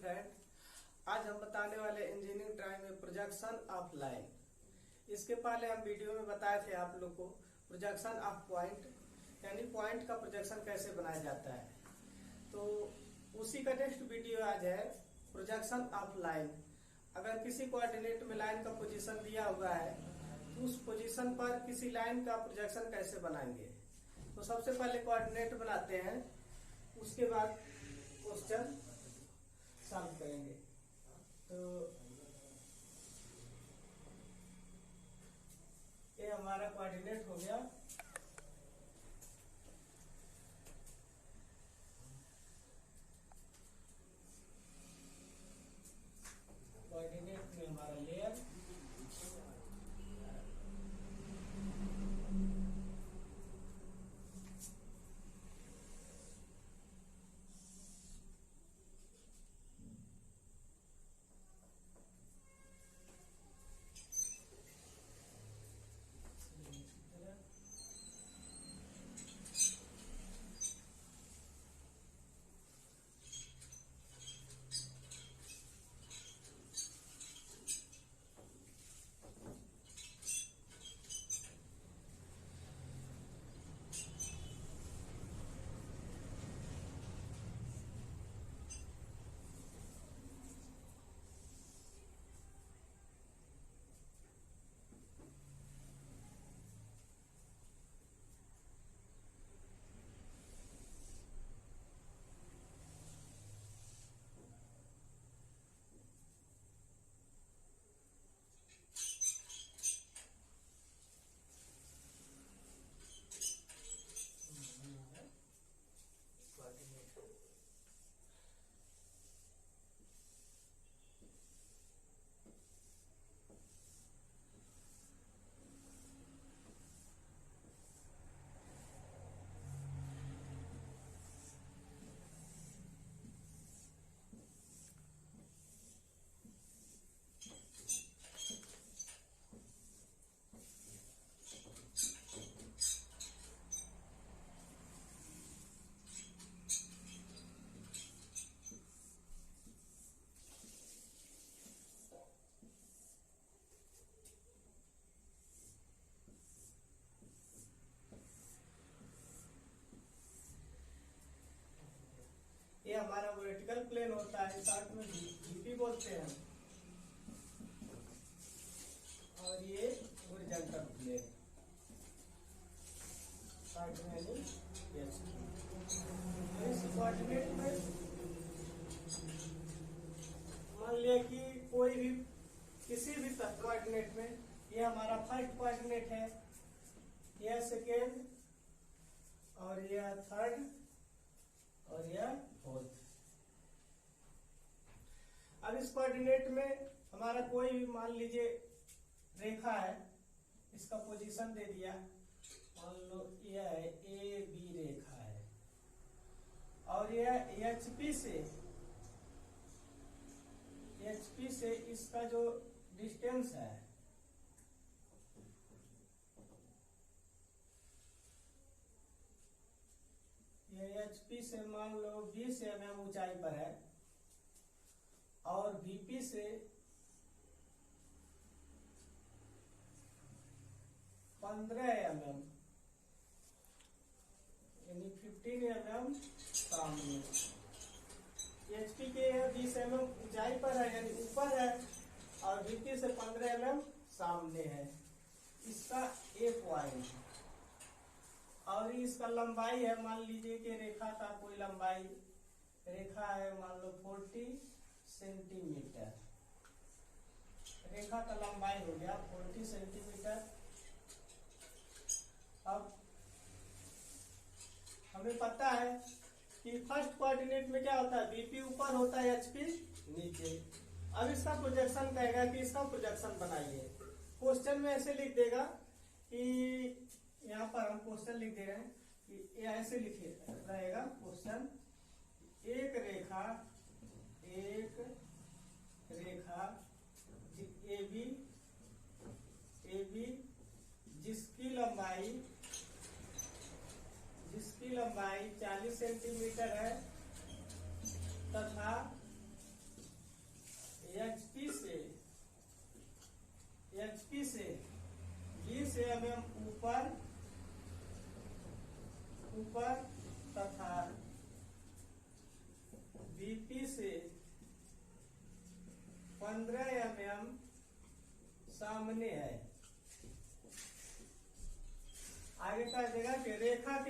Friend, आज हम बताने वाले इंजीनियरिंग ड्राइंग में प्रोजेक्शन ऑफ लाइन। इसके पहले हम वीडियो में बताए थे आप लोग को प्रोजेक्शन ऑफ पॉइंट, यानी पॉइंट का प्रोजेक्शन कैसे बनाया जाता है। तो उसी का नेक्स्ट वीडियो आज है प्रोजेक्शन ऑफ लाइन। अगर किसी कोऑर्डिनेट में लाइन का पोजीशन दिया हुआ है तो उस पोजीशन पर किसी लाइन का प्रोजेक्शन कैसे बनाएंगे। तो सबसे पहले कोऑर्डिनेट बनाते हैं, उसके बाद क्वेश्चन सॉल्व करेंगे। तो ये हमारा कोऑर्डिनेट हो गया। कोऑर्डिनेट में हमारा लेयर, ये हमारा वर्टिकल प्लेन होता है, शॉर्ट में वीपी बोलते हैं, और ये हॉरिजॉन्टल प्लेन शॉर्ट में इस कोऑर्डिनेट में मान लिया कि कोई भी किसी भी कोऑर्डिनेट में ये हमारा फर्स्ट कोऑर्डिनेट है, यह सेकेंड, और यह थर्ड, और यह फोर्थ। अब इस कोऑर्डिनेट में हमारा कोई भी मान लीजिए रेखा है, इसका पोजीशन दे दिया, मान लो यह है ए बी रेखा है, और यह एचपी से इसका जो डिस्टेंस है ये एचपी से मान लो 20 mm ऊंचाई पर है, और वीपी से 15 mm यानी 15 mm सामने। एचपी के 20 mm ऊंचाई पर है यानी ऊपर है, और वीपी से 15 mm सामने है। इसका एक पॉइंट है, और इसका लंबाई है, मान लीजिए कि रेखा का कोई लंबाई रेखा है, मान लो 40 सेंटीमीटर। रेखा का लंबाई हो गया 40 सेंटीमीटर। अब हमें पता है कि फर्स्ट कोऑर्डिनेट में क्या होता है, बीपी ऊपर होता है, एचपी नीचे। अब इसका प्रोजेक्शन कहेगा कि इसका प्रोजेक्शन बनाइए। क्वेश्चन में ऐसे लिख देगा कि यहाँ पर हम क्वेश्चन लिख दे रहे हैं कि ऐसे लिखे रहेगा क्वेश्चन, एक रेखा ए बी जिसकी लंबाई 40 सेंटीमीटर है तथा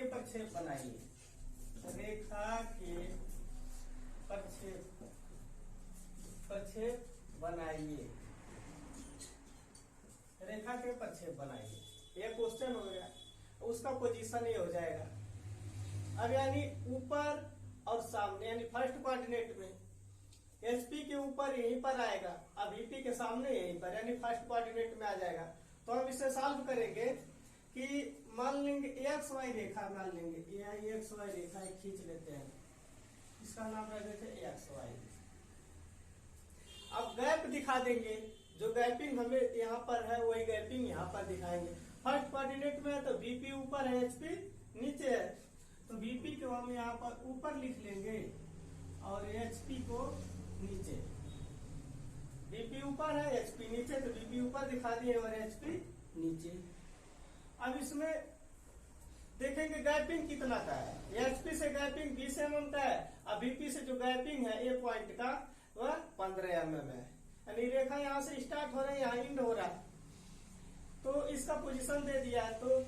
के प्रक्षेप बनाइए, रेखा के प्रक्षेप बनाइए, रेखा के प्रक्षेप बनाइए। ये क्वेश्चन हो गया, उसका पोजीशन ये हो जाएगा। अब यानी ऊपर और सामने यानी फर्स्ट कोऑर्डिनेट में एचपी के ऊपर यहीं पर आएगा, अब ईपी के सामने यहीं पर यानी फर्स्ट कोऑर्डिनेट में आ जाएगा। तो हम इसे सॉल्व करेंगे कि मान लेंगे एक्स वाई रेखा, मान लेंगे ये एक्स वाई रेखा खींच लेते हैं, इसका नाम रख देते हैं एक्स वाई। अब गैप दिखा देंगे, जो गैपिंग हमें यहाँ पर है वही गैपिंग यहाँ पर दिखाएंगे। फर्स्ट कोऑर्डिनेट में है तो बीपी ऊपर है, एचपी नीचे है, तो बीपी को हम यहाँ पर ऊपर लिख लेंगे और एचपी को नीचे। बीपी ऊपर है, एचपी नीचे, तो बीपी ऊपर दिखा दिए और एचपी नीचे। अब इसमें देखेंगे गैपिंग कितना का है। एचपी से गैपिंग 20 mm का है, अब बीपी से जो गैपिंग है ए पॉइंट का वह 15 mm है, यानी रेखा यहाँ से स्टार्ट हो रही है, यहाँ एंड हो रहा है। तो इसका पोजीशन दे दिया है, तो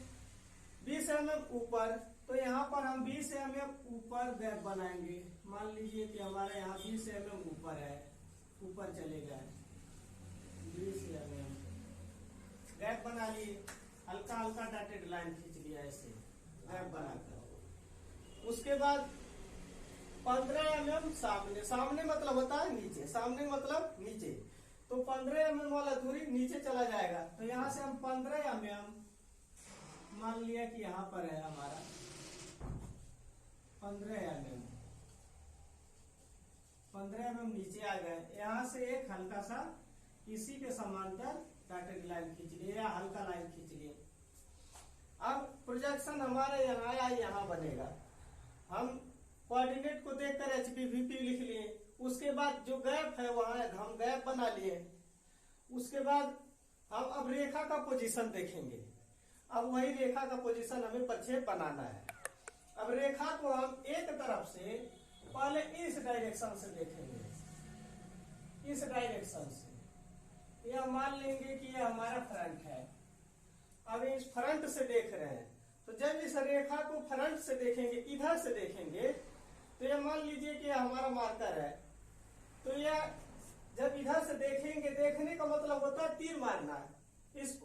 20 mm ऊपर, तो यहाँ पर हम 20 mm ऊपर गैप बनाएंगे। मान लीजिए कि हमारे यहाँ 20 mm ऊपर है, ऊपर चले गए 20 mm गैप बना लिए, हल्का हल्का डॉटेड लाइन खींच लिया ऐसे गैप बनाकर। उसके बाद 15 mm सामने, सामने मतलब होता है नीचे, सामने मतलब नीचे, तो 15 mm वाला दूरी नीचे चला जाएगा। तो यहाँ से हम 15 mm मान लिया कि यहाँ पर है हमारा 15 mm नीचे आ गए। यहाँ से एक हल्का सा इसी के समांतर डॉटेड लाइन खींच लिए या हल्का लाइन खींच लिए। अब प्रोजेक्शन हमारे यहाँ आया, यहाँ बनेगा। हम कोऑर्डिनेट को देखकर एचपी वीपी लिख लिए, उसके बाद जो गैप है वहां हम गैप बना लिए। उसके बाद हम अब रेखा का पोजीशन देखेंगे। अब वही रेखा का पोजीशन हमें प्रक्षेप बनाना है। अब रेखा को हम एक तरफ से पहले इस डायरेक्शन से देखेंगे, इस डायरेक्शन से। यह मान लेंगे कि यह हमारा फ्रंट है। अब इस फ्रंट से देख रहे हैं, तो जब इस रेखा को फ्रंट से देखेंगे, इधर से देखेंगे, तो यह मान लीजिए कि यह हमारा मार्कर है। तो यह जब इधर से देखेंगे, देखने का मतलब होता है तीर मारना। इस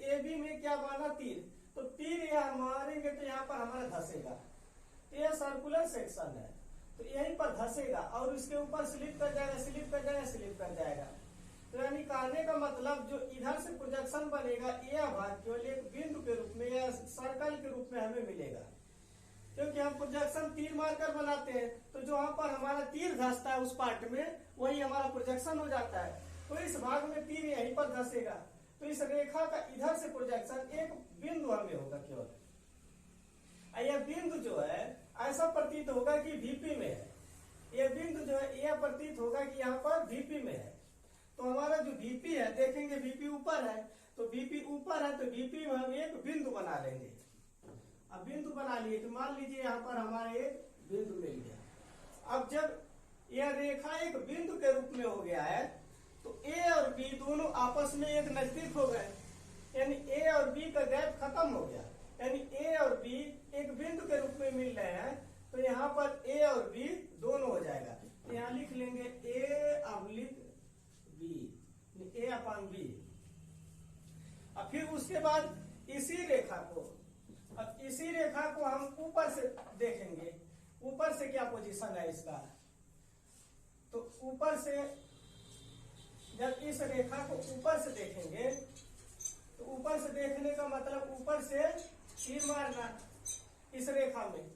AB में क्या माना, तीर। तो तीर यह मारेंगे तो यहाँ पर हमारा धसेगा। तो यह सर्कुलर सेक्शन है, तो यहीं पर धसेगा और इसके ऊपर स्लिप कर जाएगा, स्लिप कर जाएगा, स्लिप कर जाएगा। तो यानी कहने का मतलब जो इधर से प्रोजेक्शन बनेगा, यह भाग केवल एक बिंदु के रूप में या सर्कल के रूप में हमें मिलेगा। क्योंकि हम प्रोजेक्शन तीर मारकर बनाते हैं, तो जो वहां पर हमारा तीर धसता है उस पार्ट में, वही हमारा प्रोजेक्शन हो जाता है। तो इस भाग में तीर यहीं पर धसेगा। तो इस रेखा का इधर से प्रोजेक्शन एक बिंदु हमें होगा केवल। यह बिंदु जो है ऐसा प्रतीत होगा कि वीपी में है। यह बिंदु जो है यह प्रतीत होगा कि यहाँ पर वीपी में है। तो हमारा जो वीपी है, देखेंगे वीपी ऊपर है, तो वीपी ऊपर है, तो वीपी में हम एक बिंदु बना लेंगे। अब बिंदु बना लिए, तो मान लीजिए यहाँ पर हमारा एक बिंदु मिल गया। अब जब यह रेखा एक बिंदु के रूप में हो गया है, तो ए और बी दोनों आपस में एक नजदीक हो गए, यानी ए और बी का गैप खत्म हो गया, यानी ए और बी एक बिंदु के रूप में मिल रहे हैं। तो यहाँ पर ए और बी दोनों हो जाएगा। तो यहाँ लिख लेंगे ए अवलिक बी, ए अपॉन बी। अब फिर उसके बाद इसी रेखा को, अब इसी रेखा को हम ऊपर से देखेंगे, ऊपर से क्या पोजीशन है इसका। तो ऊपर से जब इस रेखा को ऊपर से देखेंगे, तो ऊपर से देखने का मतलब ऊपर से तीर मारना इस रेखा में।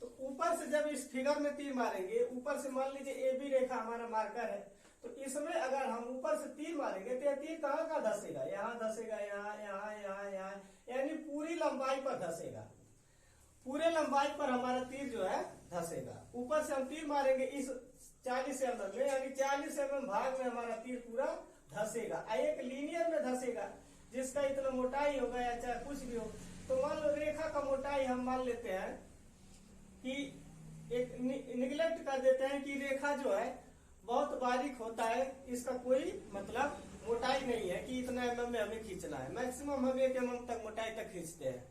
तो ऊपर से जब इस फिगर में तीर मारेंगे, ऊपर से मान लीजिए ए बी रेखा हमारा मार्कर है, तो इसमें अगर हम ऊपर से तीर मारेंगे तो यह तीर कहाँ का धसेगा, यहाँ धसेगा, यहाँ यहाँ यहाँ यहाँ, यानी पूरी लंबाई पर धसेगा। पूरे लंबाई पर हमारा तीर जो है धसेगा। ऊपर से हम तीर मारेंगे इस 40 mm में, यानी 40 mm भाग में हमारा तीर पूरा धसेगा। एक लीनियर में धसेगा, जिसका इतना मोटाई होगा या चाहे कुछ भी हो। तो मान लो रेखा का मोटाई हम मान लेते हैं कि एक निगलेक्ट कर देते हैं कि रेखा जो है बहुत बारीक होता है, इसका कोई मतलब मोटाई नहीं है कि इतना mm में हमें खींचना है। मैक्सिमम हम 1 mm तक मोटाई तक खींचते हैं।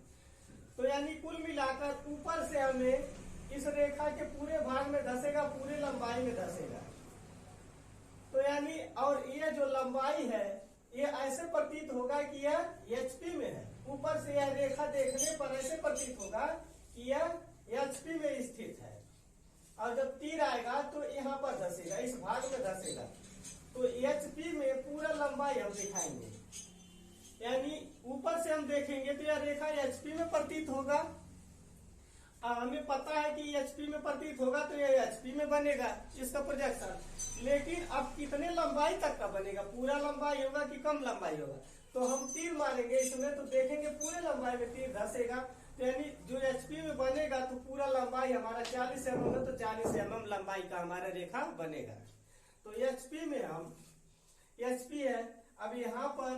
तो यानी कुल मिलाकर ऊपर से हमें इस रेखा के पूरे भाग में धसेगा, पूरे लंबाई में धसेगा। तो यानी और ये जो लंबाई है ये ऐसे प्रतीत होगा कि यह एचपी में है। ऊपर से यह रेखा देखने पर ऐसे प्रतीत होगा कि यह एचपी में स्थित है। और जब तीर आएगा तो यहाँ पर धसेगा, इस भाग में धसेगा। तो एचपी में पूरा लंबाई हम दिखाएंगे, यानी ऊपर से हम देखेंगे तो यह रेखा एचपी में प्रतीत होगा। हमें पता है कि एचपी में प्रतीत होगा तो यह एचपी में बनेगा इसका प्रोजेक्शन। लेकिन अब कितने लंबाई तक का बनेगा, पूरा लंबाई होगा कि कम लंबाई होगा? तो हम तीर मारेंगे इसमें तो देखेंगे पूरे लंबाई में तीर धसेगा। तो यानी जो एचपी में बनेगा तो पूरा लंबाई हमारा 40 mm है, तो 40 mm लंबाई का हमारा रेखा बनेगा। तो एचपी में हम एचपी है। अब यहाँ पर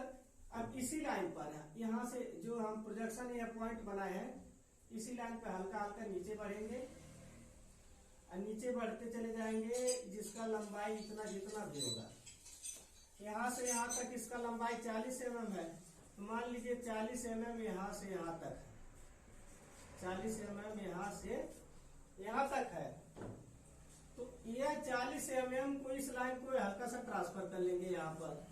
अब इसी लाइन पर है, यहाँ से जो हम प्रोजेक्शन या पॉइंट बनाए हैं इसी लाइन पे हल्का हल्का नीचे बढ़ेंगे और नीचे बढ़ते चले जाएंगे, जिसका लंबाई इतना जितना भी होगा। यहाँ से यहाँ तक इसका लंबाई 40 mm है, तो मान लीजिए 40 mm यहाँ से यहाँ तक है, 40 mm यहाँ से यहाँ तक है। तो यह 40 mm को इस लाइन को हल्का सा ट्रांसफर कर लेंगे यहाँ पर,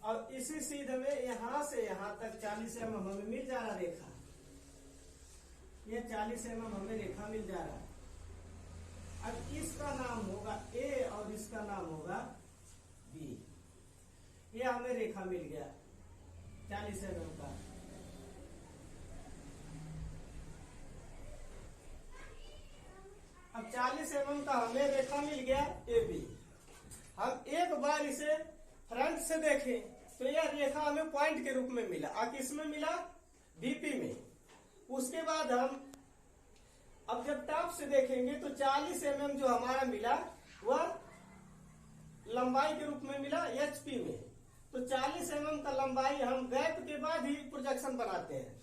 और इसी सीधे में यहाँ से यहाँ तक 40 mm हमें मिल जा रहा रेखा। ये 40 mm हमें रेखा मिल जा रहा है। अब इसका नाम होगा ए और इसका नाम होगा बी। ये हमें रेखा मिल गया 40 mm का। अब 40 mm का हमें रेखा मिल गया ए बी। हम एक बार इसे फ्रंट से देखें तो यह रेखा हमें पॉइंट के रूप में मिला। अब किसमें मिला? बीपी में। उसके बाद हम अब जब टॉप से देखेंगे तो 40 mm जो हमारा मिला वह लंबाई के रूप में मिला एचपी में। तो 40 mm का लंबाई हम गैप के बाद ही प्रोजेक्शन बनाते हैं।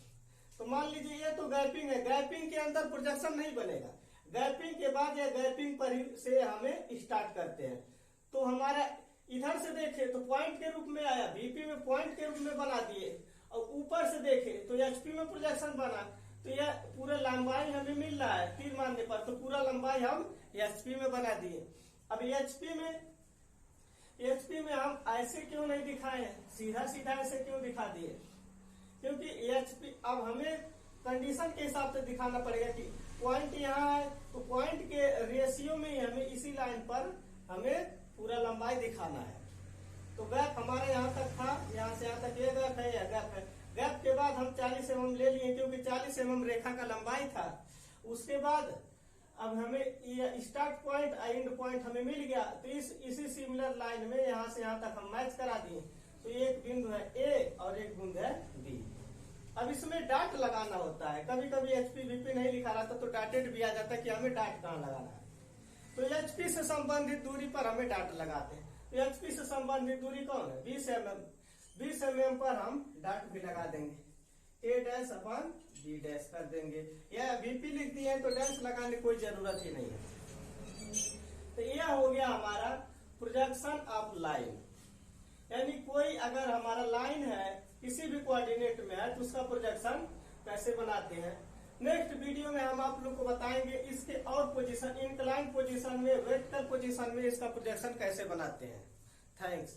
तो मान लीजिए ये तो गैपिंग है, गैपिंग के अंदर प्रोजेक्शन नहीं बनेगा। गैपिंग के बाद या गैपिंग पर से हमें स्टार्ट करते हैं। तो हमारा इधर से देखे तो पॉइंट के रूप में आया, बीपी में पॉइंट के रूप में बना दिए, और ऊपर से देखे तो एचपी में प्रोजेक्शन बना। तो यह पूरा लंबाई हमें मिल रहा है तीर मारने पर, तो पूरा लंबाई हम एचपी में बना दिए। अब एचपी में हम ऐसे क्यों नहीं दिखाए, सीधा सीधा ऐसे क्यों दिखा दिए? क्योंकि एचपी अब हमें कंडीशन के हिसाब से दिखाना पड़ेगा कि पॉइंट यहाँ है तो पॉइंट के रेशियो में हमें इसी लाइन पर हमें पूरा लंबाई दिखाना है। तो गैप हमारे यहाँ तक था, यहाँ से यहाँ तक ये गैप है, यह गैप है। गैप के बाद हम 40 mm ले लिए क्योंकि 40 mm रेखा का लंबाई था। उसके बाद अब हमें स्टार्ट पॉइंट एंड पॉइंट हमें मिल गया। तो इसी सिमिलर लाइन में यहाँ से यहाँ तक हम मैच करा दिए। तो एक बिंदु है ए और एक बिंदु है बी। अब इसमें डाट लगाना होता है। कभी कभी एचपी बीपी नहीं लिखा रहता तो डाटेड भी आ जाता है कि हमें डाट कहाँ लगाना है। तो एचपी से संबंधित दूरी पर हमें डाट लगाते हैं। तो एचपी से संबंधित दूरी कौन है? 20 mm। 20 mm पर हम डाट भी लगा देंगे, ए डैश अपन बी डैश कर देंगे, या बीपी लिख दिए तो डैश लगाने की कोई जरूरत ही नहीं है। तो यह हो गया हमारा प्रोजेक्शन ऑफ लाइन। यानी कोई अगर हमारा लाइन है किसी भी कोऑर्डिनेट में है तो उसका प्रोजेक्शन कैसे बनाते हैं। नेक्स्ट वीडियो में हम आप लोग को बताएंगे इसके और पोजीशन, इंक्लाइन पोजीशन में, वर्टिकल पोजीशन में इसका प्रोजेक्शन कैसे बनाते हैं। थैंक्स।